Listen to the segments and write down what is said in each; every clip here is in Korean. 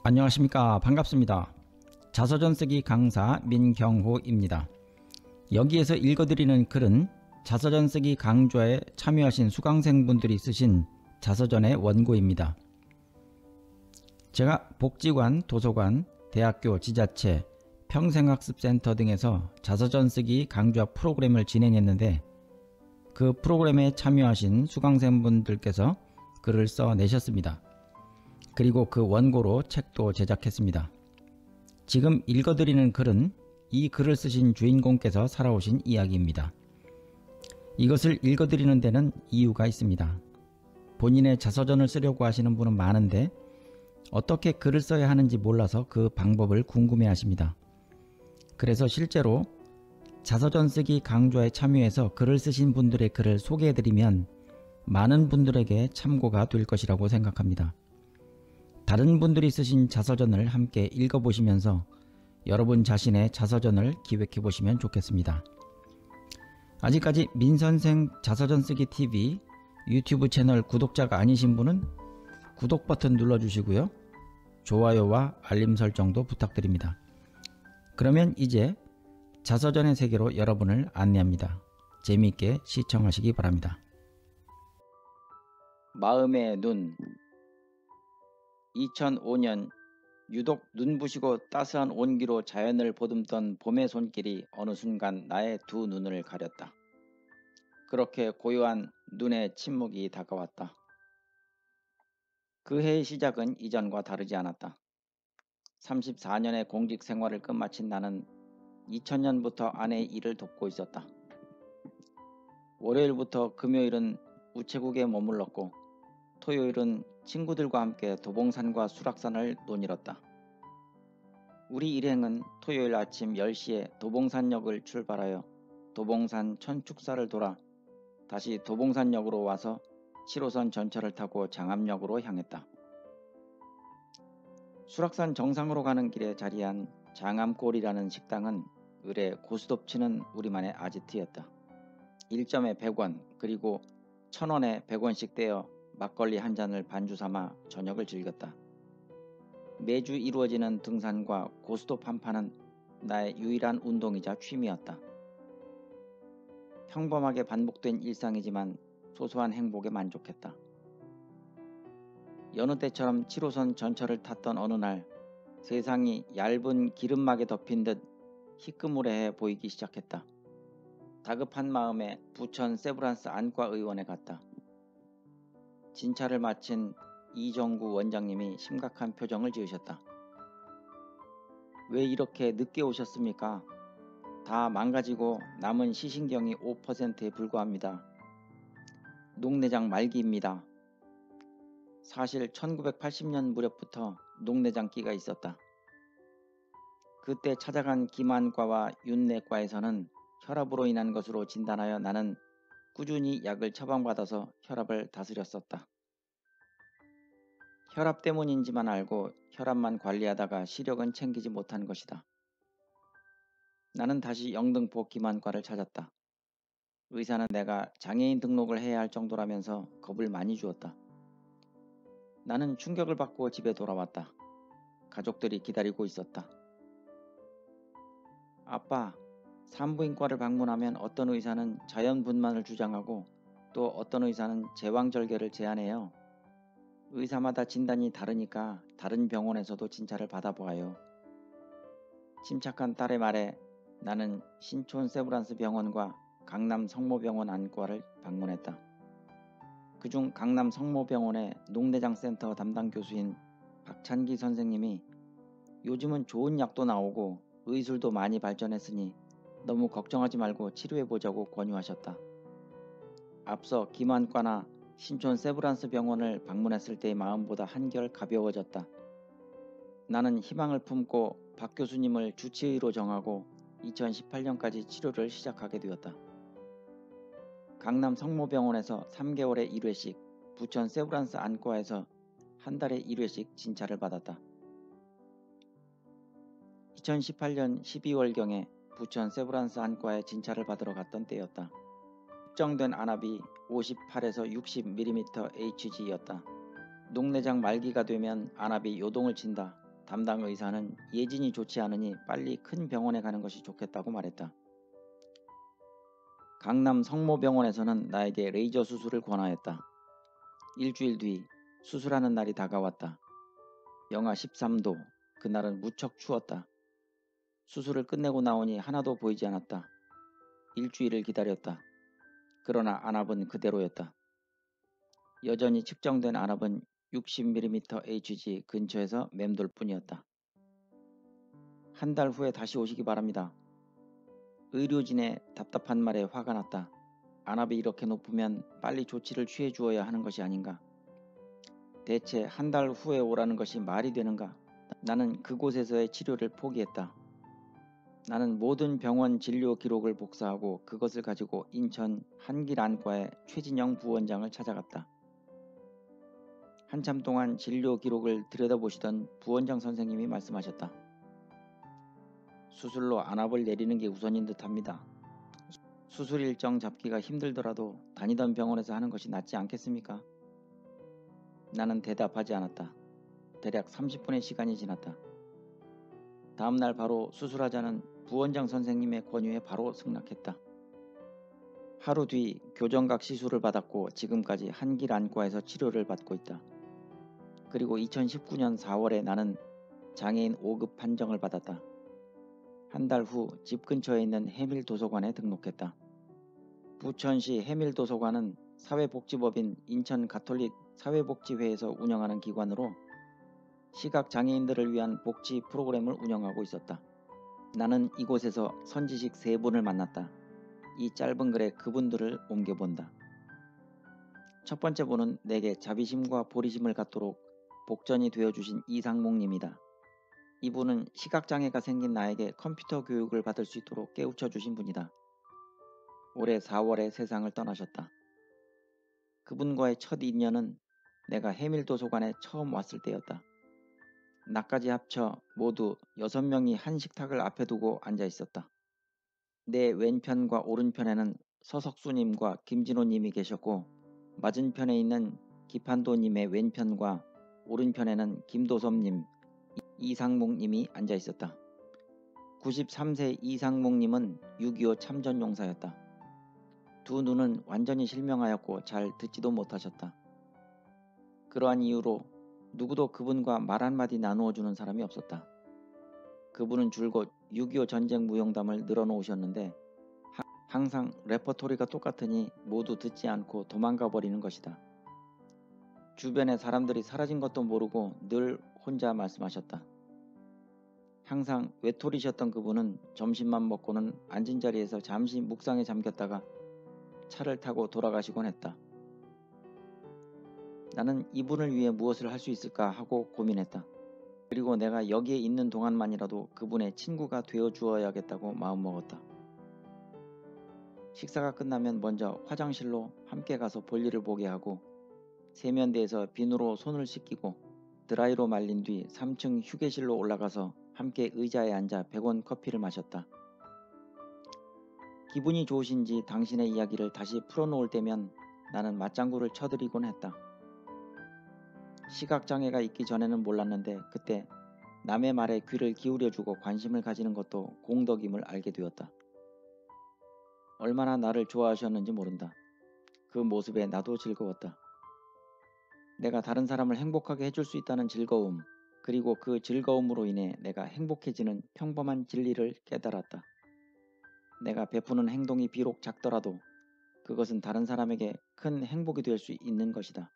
안녕하십니까. 반갑습니다. 자서전 쓰기 강사 민경호입니다. 여기에서 읽어드리는 글은 자서전 쓰기 강좌에 참여하신 수강생분들이 쓰신 자서전의 원고입니다. 제가 복지관, 도서관, 대학교, 지자체, 평생학습센터 등에서 자서전 쓰기 강좌 프로그램을 진행했는데 그 프로그램에 참여하신 수강생분들께서 글을 써내셨습니다. 그리고 그 원고로 책도 제작했습니다. 지금 읽어드리는 글은 이 글을 쓰신 주인공께서 살아오신 이야기입니다. 이것을 읽어드리는 데는 이유가 있습니다. 본인의 자서전을 쓰려고 하시는 분은 많은데 어떻게 글을 써야 하는지 몰라서 그 방법을 궁금해 하십니다. 그래서 실제로 자서전 쓰기 강좌에 참여해서 글을 쓰신 분들의 글을 소개해드리면 많은 분들에게 참고가 될 것이라고 생각합니다. 다른 분들이 쓰신 자서전을 함께 읽어보시면서 여러분 자신의 자서전을 기획해 보시면 좋겠습니다. 아직까지 민선생 자서전 쓰기 TV 유튜브 채널 구독자가 아니신 분은 구독 버튼 눌러주시고요. 좋아요와 알림 설정도 부탁드립니다. 그러면 이제 자서전의 세계로 여러분을 안내합니다. 재미있게 시청하시기 바랍니다. 마음의 눈. 2005년 유독 눈부시고 따스한 온기로 자연을 보듬던 봄의 손길이 어느 순간 나의 두 눈을 가렸다. 그렇게 고요한 눈의 침묵이 다가왔다. 그 해의 시작은 이전과 다르지 않았다. 34년의 공직 생활을 끝마친 나는 2000년부터 아내의 일을 돕고 있었다. 월요일부터 금요일은 우체국에 머물렀고 토요일은 친구들과 함께 도봉산과 수락산을 논일었다. 우리 일행은 토요일 아침 10시에 도봉산역을 출발하여 도봉산 천축사를 돌아 다시 도봉산역으로 와서 7호선 전철을 타고 장암역으로 향했다. 수락산 정상으로 가는 길에 자리한 장암골이라는 식당은 을에 고스톱치는 우리만의 아지트였다. 1점에 100원 그리고 1000원에 100원씩 떼어 막걸리 한 잔을 반주 삼아 저녁을 즐겼다. 매주 이루어지는 등산과 고스톱 한 판은 나의 유일한 운동이자 취미였다. 평범하게 반복된 일상이지만 소소한 행복에 만족했다. 여느 때처럼 7호선 전철을 탔던 어느 날 세상이 얇은 기름막에 덮인 듯 희끄무레해 보이기 시작했다. 다급한 마음에 부천 세브란스 안과 의원에 갔다. 진찰을 마친 이정구 원장님이 심각한 표정을 지으셨다. 왜 이렇게 늦게 오셨습니까? 다 망가지고 남은 시신경이 5%에 불과합니다. 녹내장 말기입니다. 사실 1980년 무렵부터 녹내장기가 있었다. 그때 찾아간 김안과와 윤내과에서는 혈압으로 인한 것으로 진단하여 나는 꾸준히 약을 처방받아서 혈압을 다스렸었다. 혈압 때문인지만 알고 혈압만 관리하다가 시력은 챙기지 못한 것이다. 나는 다시 영등포 김안과를 찾았다. 의사는 내가 장애인 등록을 해야 할 정도라면서 겁을 많이 주었다. 나는 충격을 받고 집에 돌아왔다. 가족들이 기다리고 있었다. 아빠, 산부인과를 방문하면 어떤 의사는 자연분만을 주장하고 또 어떤 의사는 제왕절개를 제안해요. 의사마다 진단이 다르니까 다른 병원에서도 진찰을 받아보아요. 침착한 딸의 말에 나는 신촌 세브란스 병원과 강남 성모병원 안과를 방문했다. 그중 강남 성모병원의 녹내장센터 담당 교수인 박찬기 선생님이 요즘은 좋은 약도 나오고 의술도 많이 발전했으니 너무 걱정하지 말고 치료해보자고 권유하셨다. 앞서 김안과나 신촌 세브란스 병원을 방문했을 때의 마음보다 한결 가벼워졌다. 나는 희망을 품고 박 교수님을 주치의로 정하고 2018년까지 치료를 시작하게 되었다. 강남 성모병원에서 3개월에 1회씩, 부천 세브란스 안과에서 한 달에 1회씩 진찰을 받았다. 2018년 12월경에 부천 세브란스 안과에 진찰을 받으러 갔던 때였다. 측정된 안압이 58에서 60mm Hg였다. 녹내장 말기가 되면 안압이 요동을 친다. 담당 의사는 예진이 좋지 않으니 빨리 큰 병원에 가는 것이 좋겠다고 말했다. 강남 성모병원에서는 나에게 레이저 수술을 권하였다. 일주일 뒤 수술하는 날이 다가왔다. 영하 13도, 그날은 무척 추웠다. 수술을 끝내고 나오니 하나도 보이지 않았다. 일주일을 기다렸다. 그러나 안압은 그대로였다. 여전히 측정된 안압은 60mm Hg 근처에서 맴돌 뿐이었다. 한 달 후에 다시 오시기 바랍니다. 의료진의 답답한 말에 화가 났다. 안압이 이렇게 높으면 빨리 조치를 취해 주어야 하는 것이 아닌가. 대체 한 달 후에 오라는 것이 말이 되는가. 나는 그곳에서의 치료를 포기했다. 나는 모든 병원 진료 기록을 복사하고 그것을 가지고 인천 한길안과의 최진영 부원장을 찾아갔다. 한참 동안 진료 기록을 들여다보시던 부원장 선생님이 말씀하셨다. 수술로 안압을 내리는 게 우선인 듯합니다. 수술 일정 잡기가 힘들더라도 다니던 병원에서 하는 것이 낫지 않겠습니까? 나는 대답하지 않았다. 대략 30분의 시간이 지났다. 다음날 바로 수술하자는 부원장 선생님의 권유에 바로 승낙했다. 하루 뒤 교정각 시술을 받았고 지금까지 한길안과에서 치료를 받고 있다. 그리고 2019년 4월에 나는 장애인 5급 판정을 받았다. 한 달 후 집 근처에 있는 해밀도서관에 등록했다. 부천시 해밀도서관은 사회복지법인 인천가톨릭 사회복지회에서 운영하는 기관으로 시각장애인들을 위한 복지 프로그램을 운영하고 있었다. 나는 이곳에서 선지식 3분을 만났다. 이 짧은 글에 그분들을 옮겨본다. 첫 번째 분은 내게 자비심과 보리심을 갖도록 복전이 되어주신 이상목님이다. 이분은 시각장애가 생긴 나에게 컴퓨터 교육을 받을 수 있도록 깨우쳐 주신 분이다. 올해 4월에 세상을 떠나셨다. 그분과의 첫 인연은 내가 해밀도서관에 처음 왔을 때였다. 나까지 합쳐 모두 6명이 한 식탁을 앞에 두고 앉아 있었다. 내 왼편과 오른편에는 서석수님과 김진호님이 계셨고 맞은편에 있는 기판도님의 왼편과 오른편에는 김도섭님, 이상목님이 앉아 있었다. 93세 이상목님은 6.25 참전용사였다. 두 눈은 완전히 실명하였고 잘 듣지도 못하셨다. 그러한 이유로 누구도 그분과 말 한마디 나누어주는 사람이 없었다. 그분은 줄곧 6.25 전쟁 무용담을 늘어놓으셨는데 항상 레퍼토리가 똑같으니 모두 듣지 않고 도망가 버리는 것이다. 주변에 사람들이 사라진 것도 모르고 늘 혼자 말씀하셨다. 항상 외톨이셨던 그분은 점심만 먹고는 앉은 자리에서 잠시 묵상에 잠겼다가 차를 타고 돌아가시곤 했다. 나는 이분을 위해 무엇을 할 수 있을까 하고 고민했다. 그리고 내가 여기에 있는 동안만이라도 그분의 친구가 되어 주어야겠다고 마음먹었다. 식사가 끝나면 먼저 화장실로 함께 가서 볼일을 보게 하고 세면대에서 비누로 손을 씻기고 드라이로 말린 뒤 3층 휴게실로 올라가서 함께 의자에 앉아 100원 커피를 마셨다. 기분이 좋으신지 당신의 이야기를 다시 풀어놓을 때면 나는 맞장구를 쳐드리곤 했다. 시각장애가 있기 전에는 몰랐는데 그때 남의 말에 귀를 기울여주고 관심을 가지는 것도 공덕임을 알게 되었다. 얼마나 나를 좋아하셨는지 모른다. 그 모습에 나도 즐거웠다. 내가 다른 사람을 행복하게 해줄 수 있다는 즐거움, 그리고 그 즐거움으로 인해 내가 행복해지는 평범한 진리를 깨달았다. 내가 베푸는 행동이 비록 작더라도 그것은 다른 사람에게 큰 행복이 될 수 있는 것이다.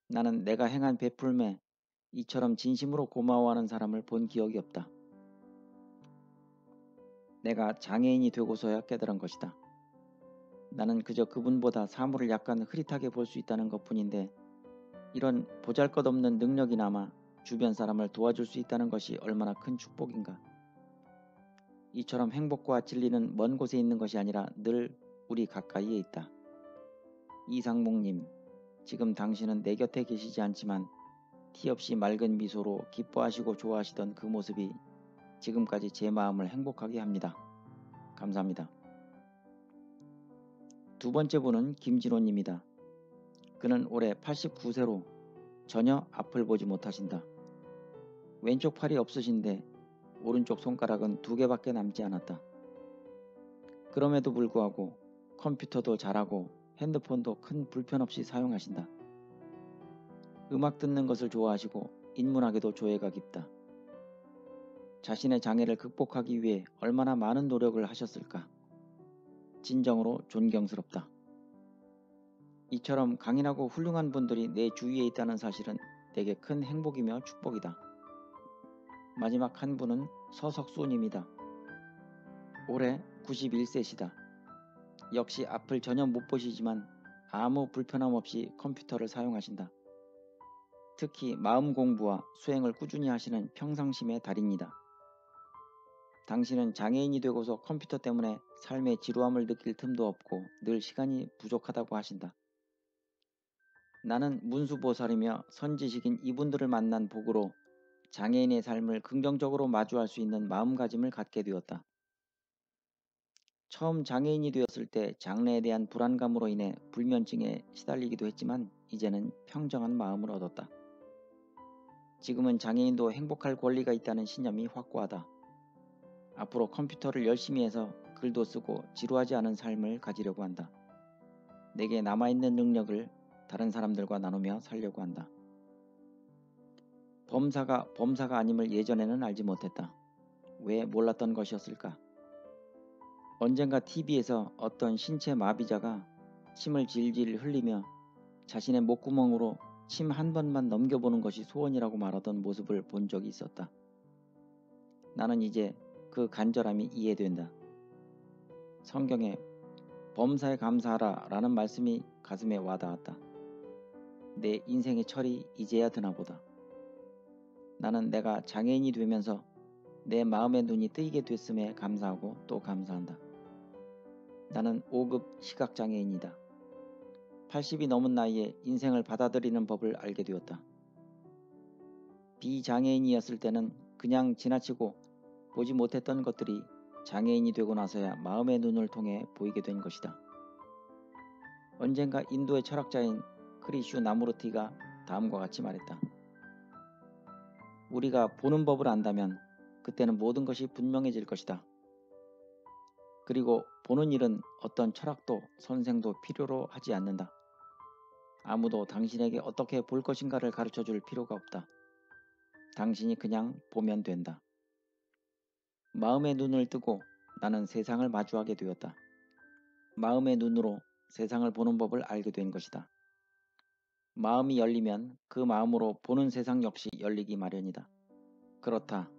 나는 내가 행한 베풀매 이처럼 진심으로 고마워하는 사람을 본 기억이 없다. 내가 장애인이 되고서야 깨달은 것이다. 나는 그저 그분보다 사물을 약간 흐릿하게 볼 수 있다는 것뿐인데 이런 보잘것없는 능력이나마 주변 사람을 도와줄 수 있다는 것이 얼마나 큰 축복인가. 이처럼 행복과 진리는 먼 곳에 있는 것이 아니라 늘 우리 가까이에 있다. 이상목님, 지금 당신은 내 곁에 계시지 않지만 티 없이 맑은 미소로 기뻐하시고 좋아하시던 그 모습이 지금까지 제 마음을 행복하게 합니다. 감사합니다. 두 번째 분은 김진호님이다. 그는 올해 89세로 전혀 앞을 보지 못하신다. 왼쪽 팔이 없으신데 오른쪽 손가락은 2개밖에 남지 않았다. 그럼에도 불구하고 컴퓨터도 잘하고 핸드폰도 큰 불편 없이 사용하신다. 음악 듣는 것을 좋아하시고 인문학에도 조예가 깊다. 자신의 장애를 극복하기 위해 얼마나 많은 노력을 하셨을까? 진정으로 존경스럽다. 이처럼 강인하고 훌륭한 분들이 내 주위에 있다는 사실은 내게 큰 행복이며 축복이다. 마지막 한 분은 서석수님이다. 올해 91세시다. 역시 앞을 전혀 못 보시지만 아무 불편함 없이 컴퓨터를 사용하신다. 특히 마음 공부와 수행을 꾸준히 하시는 평상심의 달인이다. 당신은 장애인이 되고서 컴퓨터 때문에 삶의 지루함을 느낄 틈도 없고 늘 시간이 부족하다고 하신다. 나는 문수보살이며 선지식인 이분들을 만난 복으로 장애인의 삶을 긍정적으로 마주할 수 있는 마음가짐을 갖게 되었다. 처음 장애인이 되었을 때 장래에 대한 불안감으로 인해 불면증에 시달리기도 했지만 이제는 평정한 마음을 얻었다. 지금은 장애인도 행복할 권리가 있다는 신념이 확고하다. 앞으로 컴퓨터를 열심히 해서 글도 쓰고 지루하지 않은 삶을 가지려고 한다. 내게 남아있는 능력을 다른 사람들과 나누며 살려고 한다. 범사가 아님을 예전에는 알지 못했다. 왜 몰랐던 것이었을까? 언젠가 TV에서 어떤 신체 마비자가 침을 질질 흘리며 자신의 목구멍으로 침 한 번만 넘겨보는 것이 소원이라고 말하던 모습을 본 적이 있었다. 나는 이제 그 간절함이 이해된다. 성경에 범사에 감사하라 라는 말씀이 가슴에 와닿았다. 내 인생의 철이 이제야 드나보다. 나는 내가 장애인이 되면서 내 마음의 눈이 뜨이게 됐음에 감사하고 또 감사한다. 나는 5급 시각장애인이다. 80이 넘은 나이에 인생을 받아들이는 법을 알게 되었다. 비장애인이었을 때는 그냥 지나치고 보지 못했던 것들이 장애인이 되고 나서야 마음의 눈을 통해 보이게 된 것이다. 언젠가 인도의 철학자인 크리슈 나무르티가 다음과 같이 말했다. 우리가 보는 법을 안다면 그때는 모든 것이 분명해질 것이다. 그리고 보는 일은 어떤 철학도 선생도 필요로 하지 않는다. 아무도 당신에게 어떻게 볼 것인가를 가르쳐줄 필요가 없다. 당신이 그냥 보면 된다. 마음의 눈을 뜨고 나는 세상을 마주하게 되었다. 마음의 눈으로 세상을 보는 법을 알게 된 것이다. 마음이 열리면 그 마음으로 보는 세상 역시 열리기 마련이다. 그렇다.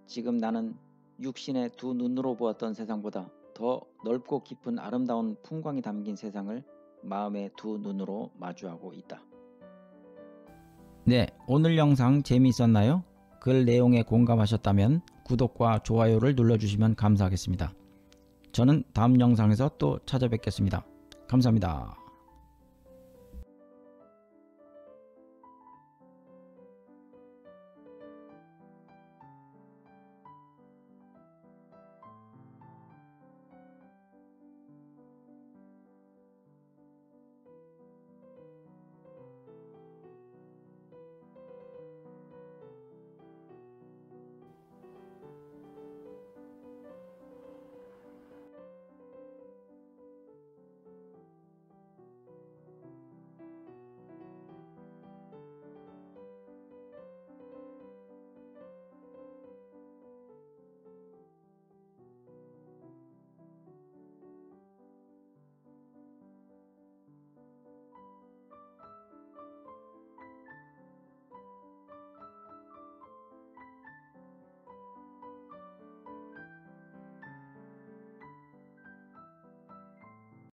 지금 나는 육신의 2 눈으로 보았던 세상보다 더 넓고 깊은 아름다운 풍광이 담긴 세상을 마음의 2 눈으로 마주하고 있다. 네, 오늘 영상 재미있었나요? 글 내용에 공감하셨다면 구독과 좋아요를 눌러주시면 감사하겠습니다. 저는 다음 영상에서 또 찾아뵙겠습니다. 감사합니다.